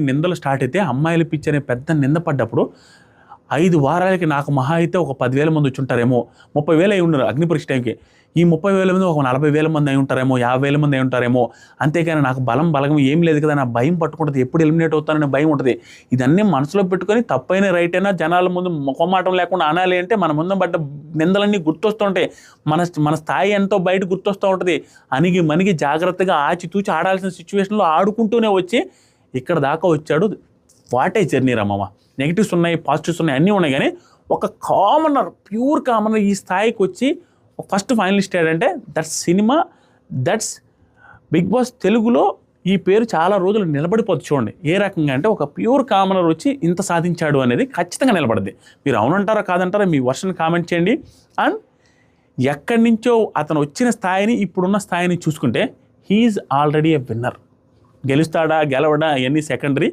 నిందలు స్టార్ట్ అయితే అమ్మాయిల పిచ్చి అనే పెద్ద నింద పడ్డప్పుడు 5 వారాలకి నాకు మహా అయితే ఒక 10,000 మంది వచ్చి ఉంటారేమో, 30,000 అయి ఉన్నారు అగ్నిపరీక్ష టైంకి. ఈ 30,000 మంది ఒక 40,000 మంది అయి ఉంటారేమో, 50,000 మంది అయి ఉంటారేమో. అంతేకాని నాకు బలగం ఏం లేదు కదా, నా భయం పట్టుకుంటుంది, ఎప్పుడు ఎలిమినేట్ అవుతాననే భయం ఉంటుంది. ఇదన్నీ మనసులో పెట్టుకొని తప్పైన రైట్ అయినా జనాల ముందు మొఖమాటం లేకుండా అనాలి అంటే మన ముందు పడ్డ నిందలన్నీ గుర్తొస్తుంటాయి. మన స్థాయి ఎంతో బయట గుర్తొస్తూ ఉంటుంది. అణిగి మణిగి జాగ్రత్తగా ఆచితూచి ఆడాల్సిన సిచ్యువేషన్లో ఆడుకుంటూనే వచ్చి ఇక్కడ దాకా వచ్చాడు. వాట్ ఏ జర్నీ రమ్మమ్మ. నెగిటివ్స్ ఉన్నాయి, పాజిటివ్స్ ఉన్నాయి, అన్నీ ఉన్నాయి. కానీ ఒక కామనర్, ప్యూర్ కామనర్ ఈ స్థాయికి వచ్చి ఫస్ట్ ఫైనలిస్ట్ ఏంటంటే దట్స్ బిగ్ బాస్ తెలుగులో ఈ పేరు చాలా రోజులు నిలబడిపోతుంది. చూడండి ఏ రకంగా అంటే ఒక ప్యూర్ కామనర్ వచ్చి ఇంత సాధించాడు అనేది ఖచ్చితంగా నిలబడద్ది. మీరు అవునంటారా కాదంటారా మీ వర్షన్ కామెంట్ చేయండి. అండ్ ఎక్కడి నుంచో అతను వచ్చిన స్థాయిని ఇప్పుడున్న స్థాయిని చూసుకుంటే హీఈస్ ఆల్రెడీ ఎ విన్నర్. గెలుస్తాడా గెలవడా అవన్నీ సెకండరీ.